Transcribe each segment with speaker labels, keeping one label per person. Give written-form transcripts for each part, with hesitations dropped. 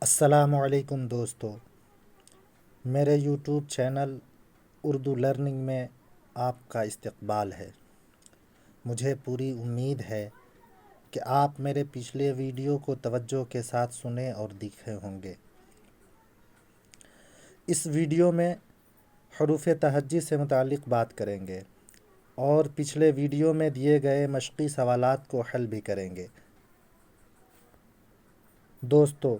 Speaker 1: السلام علیکم دوستو، میرے یوٹیوب چینل اردو لرننگ میں آپ کا استقبال ہے۔ مجھے پوری امید ہے کہ آپ میرے پچھلے ویڈیو کو توجہ کے ساتھ سنے اور دیکھے ہوں گے۔ اس ویڈیو میں حروف تہجی سے متعلق بات کریں گے اور پچھلے ویڈیو میں دیے گئے مشقی سوالات کو حل بھی کریں گے۔ دوستو،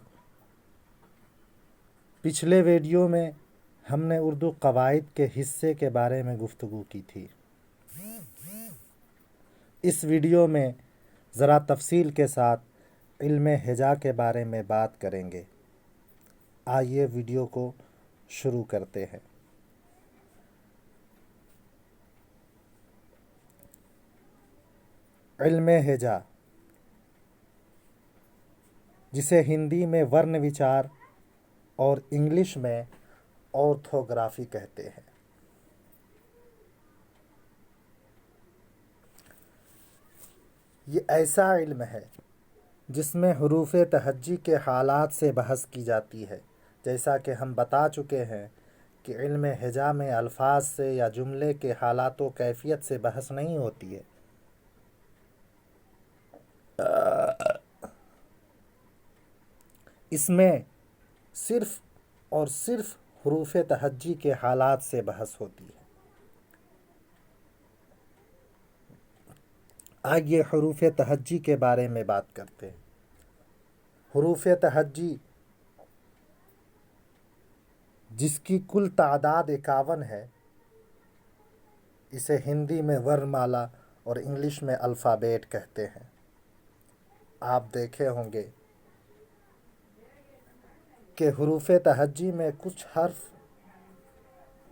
Speaker 1: پچھلے ویڈیو میں ہم نے اردو قواعد کے حصے کے بارے میں گفتگو کی تھی۔ اس ویڈیو میں ذرا تفصیل کے ساتھ علم ہجا کے بارے میں بات کریں گے۔ آئیے ویڈیو کو شروع کرتے ہیں۔ علم ہجا، جسے ہندی میں ورن وچار اور انگلش میں آرتھوگرافی کہتے ہیں۔ یہ ایسا علم ہے جس میں حروف تہجی کے حالات سے بحث کی جاتی ہے۔ جیسا کہ ہم بتا چکے ہیں کہ علم ہجا میں الفاظ سے یا جملے کے حالات و کیفیت سے بحث نہیں ہوتی ہے۔ اس میں صرف اور صرف حروف تہجی کے حالات سے بحث ہوتی ہے۔ آئیے حروف تہجی کے بارے میں بات کرتے ہیں۔ حروف تہجی، جس کی کل تعداد 51 ہے، اسے ہندی میں ورن مالا اور انگلش میں الفابیٹ کہتے ہیں۔ آپ دیکھے ہوں گے کہ حروف تہجی میں کچھ حرف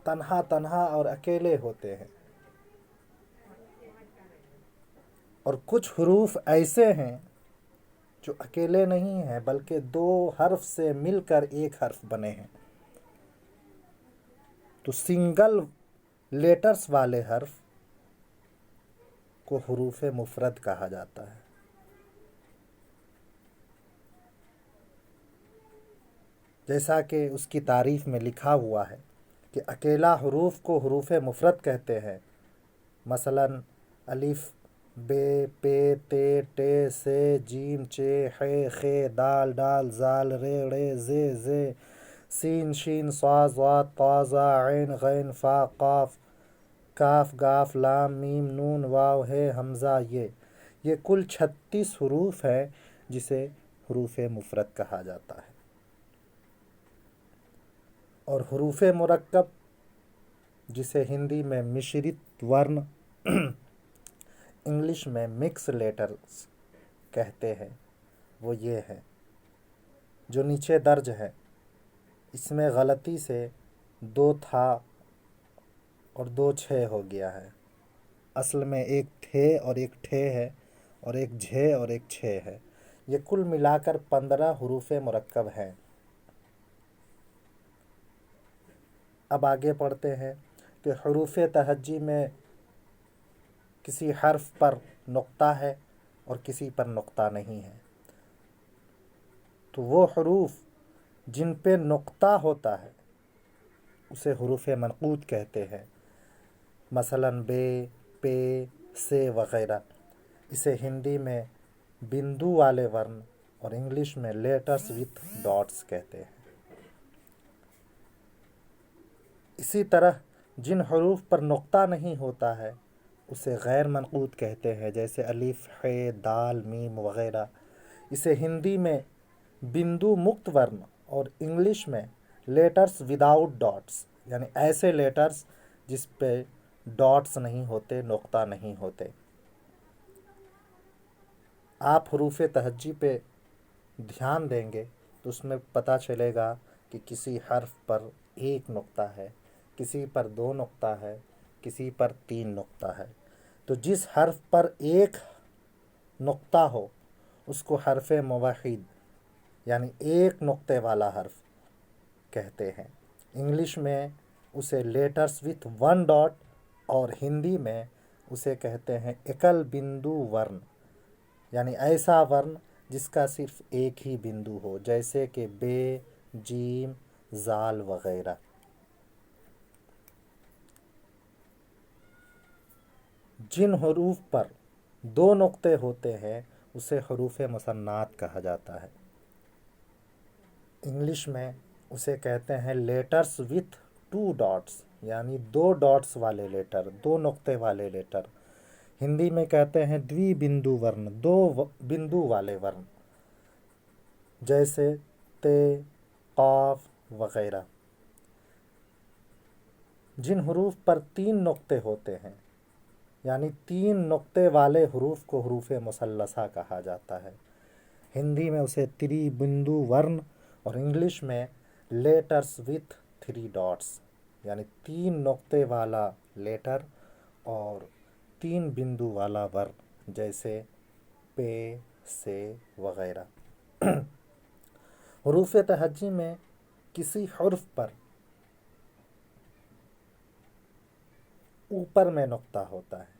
Speaker 1: تنہا اور اکیلے ہوتے ہیں، اور کچھ حروف ایسے ہیں جو اکیلے نہیں ہیں بلکہ دو حرف سے مل کر ایک حرف بنے ہیں۔ تو سنگل لیٹرز والے حرف کو حروف مفرد کہا جاتا ہے۔ جیسا کہ اس کی تعریف میں لکھا ہوا ہے کہ اکیلا حروف کو حروف مفرد کہتے ہیں۔ مثلاً الف، بے، پے، تے، ٹے، سے، جیم، چے، حے، خے، دال، ڈال، زال، رے، ڑے، زے، زے، سین، شین، صاد، ضاد، طا، ظا، عین، غین، فا، قاف، کاف، گاف، لام، میم، نون، واو، ہے، حمزہ۔ یہ کل 36 حروف ہیں جسے حروف مفرد کہا جاتا ہے۔ اور حروف مرکب، جسے ہندی میں مشرت ورن انگلش میں مکس لیٹرز کہتے ہیں، وہ یہ ہے جو نیچے درج ہے۔ اس میں غلطی سے 2 تھا اور 2 چھ ہو گیا ہے۔ اصل میں ایک تھے اور ایک ٹھے ہے، اور ایک جھے اور ایک چھ ہے۔ یہ کل ملا کر 15 حروف مرکب ہیں۔ اب آگے پڑھتے ہیں کہ حروف تہجی میں کسی حرف پر نقطہ ہے اور کسی پر نقطہ نہیں ہے۔ تو وہ حروف جن پہ نقطہ ہوتا ہے اسے حروف منقوط کہتے ہیں۔ مثلاً بے، پے، سے وغیرہ۔ اسے ہندی میں بندو والے ورن اور انگلش میں لیٹرز وتھ ڈاٹس کہتے ہیں۔ اسی طرح جن حروف پر نقطہ نہیں ہوتا ہے اسے غیر منقوط کہتے ہیں، جیسے الف، ح، دال، میم وغیرہ۔ اسے ہندی میں بندو مکت ورن اور انگلش میں لیٹرز وداؤٹ ڈاٹس، یعنی ایسے لیٹرز جس پہ ڈاٹس نہیں ہوتے، نقطہ نہیں ہوتے۔ آپ حروف تہجی پہ دھیان دیں گے تو اس میں پتہ چلے گا کہ کسی حرف پر 1 نقطہ ہے، کسی پر 2 نقطہ ہے، کسی پر 3 نقطہ ہے۔ تو جس حرف پر 1 نقطہ ہو اس کو حرف موحد، یعنی 1 نقطے والا حرف کہتے ہیں۔ انگلش میں اسے لیٹرز وتھ 1 ڈاٹ اور ہندی میں اسے کہتے ہیں ایکل بندو ورن، یعنی ایسا ورن جس کا صرف ایک ہی بندو ہو، جیسے کہ بے، جیم، زال وغیرہ۔ جن حروف پر دو نقطے ہوتے ہیں اسے حروف مثنات کہا جاتا ہے۔ انگلش میں اسے کہتے ہیں لیٹرز وتھ ٹو ڈاٹس، یعنی دو ڈاٹس والے لیٹر، دو نقطے والے لیٹر۔ ہندی میں کہتے ہیں دوی بندو ورن، دو بندو والے ورن، جیسے تے، قاف وغیرہ۔ جن حروف پر تین نقطے ہوتے ہیں، یعنی تین نقطے والے حروف کو حروف مثلثہ کہا جاتا ہے۔ ہندی میں اسے تری بندو ورن اور انگلش میں لیٹرز وتھ تھری ڈاٹس، یعنی تین نقطے والا لیٹر اور تین بندو والا ورن، جیسے پے، سے وغیرہ۔ حروف تہجی میں کسی حرف پر اوپر میں نقطہ ہوتا ہے،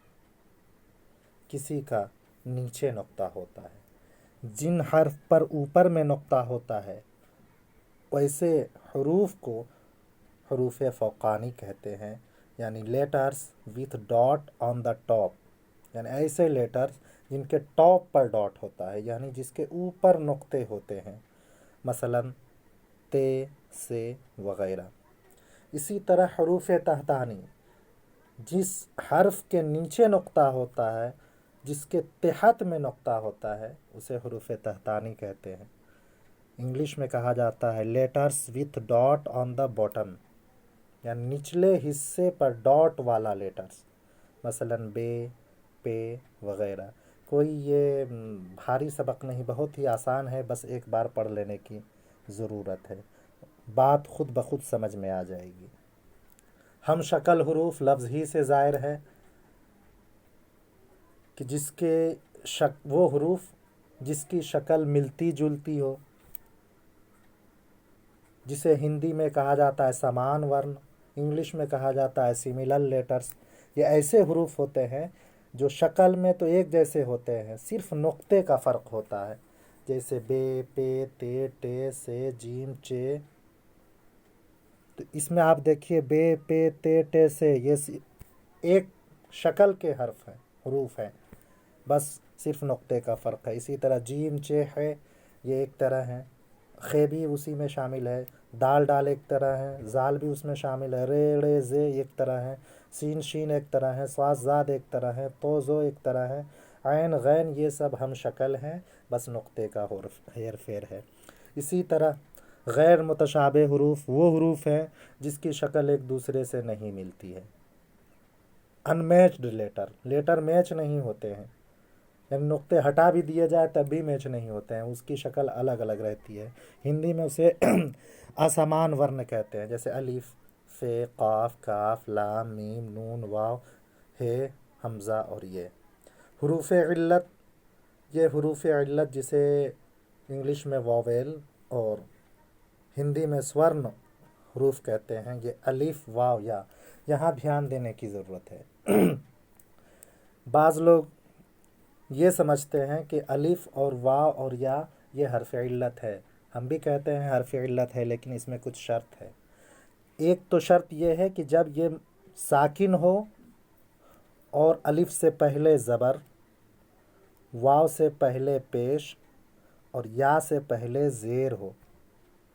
Speaker 1: کسی کا نیچے نقطہ ہوتا ہے۔ جن حرف پر اوپر میں نقطہ ہوتا ہے ویسے حروف کو حروف فوقانی کہتے ہیں، یعنی letters with dot on the top, یعنی ایسے لیٹرز جن کے ٹاپ پر ڈاٹ ہوتا ہے، یعنی جس کے اوپر نقطے ہوتے ہیں، مثلا تے، سے وغیرہ۔ اسی طرح حروف تحتانی، جس حرف کے نیچے نقطہ ہوتا ہے، جس کے تحت میں نقطہ ہوتا ہے، اسے حروف تحتانی کہتے ہیں۔ انگلش میں کہا جاتا ہے letters with dot on the bottom, یعنی نچلے حصے پر ڈاٹ والا لیٹرز، مثلا بے، پے وغیرہ۔ کوئی یہ بھاری سبق نہیں، بہت ہی آسان ہے، بس ایک بار پڑھ لینے کی ضرورت ہے، بات خود بخود سمجھ میں آ جائے گی۔ ہم شکل حروف لفظ ہی سے ظاہر ہے کہ جس کے وہ حروف جس کی شکل ملتی جلتی ہو، جسے ہندی میں کہا جاتا ہے سمان ورن، انگلش میں کہا جاتا ہے سیملر لیٹرز۔ یہ ایسے حروف ہوتے ہیں جو شکل میں تو ایک جیسے ہوتے ہیں، صرف نقطے کا فرق ہوتا ہے، جیسے بے، پے، تے، ٹے، سے، جیم، چے۔ تو اس میں آپ دیکھیے بے، پے، تے، ٹے، سے، یہ ایک شکل کے حروف ہیں، بس صرف نقطے کا فرق ہے۔ اسی طرح جیم، چے، ہے، یہ ایک طرح ہیں، خے بھی اسی میں شامل ہے، دال، ڈال ایک طرح ہے، زال بھی اس میں شامل ہے، رے، ڑے، زے ایک طرح ہے، سین، شین ایک طرح ہے، صاد، زاد ایک طرح ہے، تو، زو ایک طرح ہے، عین، غین، یہ سب ہم شکل ہیں، بس نقطے کا ہیر پھیر ہے۔ اسی طرح غیر متشابہ حروف وہ حروف ہیں جس کی شکل ایک دوسرے سے نہیں ملتی ہے۔ ان میچڈ لیٹر میچ نہیں ہوتے ہیں، یعنی نقطے ہٹا بھی دیے جائے تب بھی میچ نہیں ہوتے ہیں، اس کی شکل الگ الگ رہتی ہے۔ ہندی میں اسے اسمان ورن کہتے ہیں، جیسے الف، فے، قاف، کاف، لام، میم، نون، واو، ہے، حمزہ اور یہ حروف علت۔ یہ حروف علت جسے انگلش میں واویل اور ہندی میں سورن حروف کہتے ہیں، یہ الف، واو، یا، یہاں دھیان دینے کی ضرورت ہے۔ بعض لوگ یہ سمجھتے ہیں کہ الف اور واو اور یا یہ حرف علت ہے، ہم بھی کہتے ہیں حرف علت ہے، لیکن اس میں کچھ شرط ہے۔ ایک تو شرط یہ ہے کہ جب یہ ساکن ہو اور الف سے پہلے زبر، واو سے پہلے پیش اور یا سے پہلے زیر ہو،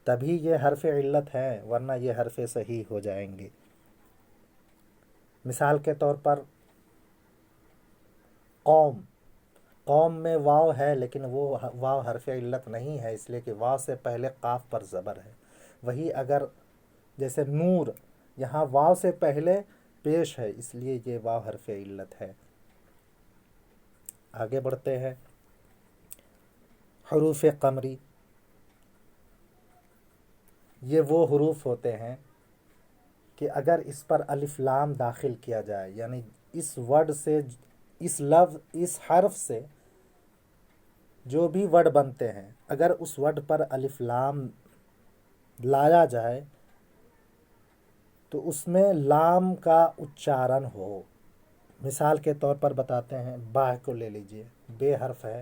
Speaker 1: تبھی یہ حرف علت ہے، ورنہ یہ حرف صحیح ہو جائیں گے۔ مثال کے طور پر قوم میں واو ہے، لیکن وہ واو حرف علت نہیں ہے، اس لیے کہ واو سے پہلے قاف پر زبر ہے۔ وہی اگر جیسے نور، یہاں واو سے پہلے پیش ہے، اس لیے یہ واو حرف علت ہے۔ آگے بڑھتے ہیں۔ حروف قمری، یہ وہ حروف ہوتے ہیں کہ اگر اس پر الف لام داخل کیا جائے، یعنی اس ورڈ سے، اس لفظ، اس حرف سے جو بھی ورڈ بنتے ہیں، اگر اس ورڈ پر الف لام لایا جائے تو اس میں لام کا اچارن ہو۔ مثال کے طور پر بتاتے ہیں، با کو لے لیجئے، بے حرف ہے،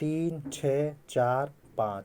Speaker 1: 3, 6, 4, 5।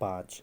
Speaker 1: 5।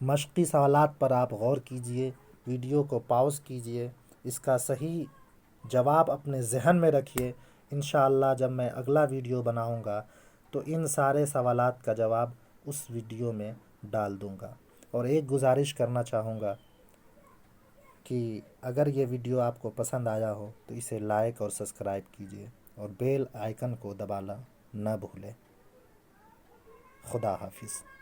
Speaker 1: مشقی سوالات پر آپ غور کیجئے، ویڈیو کو پاؤز کیجئے، اس کا صحیح جواب اپنے ذہن میں رکھیے۔ انشاءاللہ جب میں اگلا ویڈیو بناؤں گا تو ان سارے سوالات کا جواب اس ویڈیو میں ڈال دوں گا۔ اور ایک گزارش کرنا چاہوں گا کہ اگر یہ ویڈیو آپ کو پسند آیا ہو تو اسے لائک اور سبسکرائب کیجئے اور بیل آئیکن کو دبانا نہ بھولیں۔ خدا حافظ۔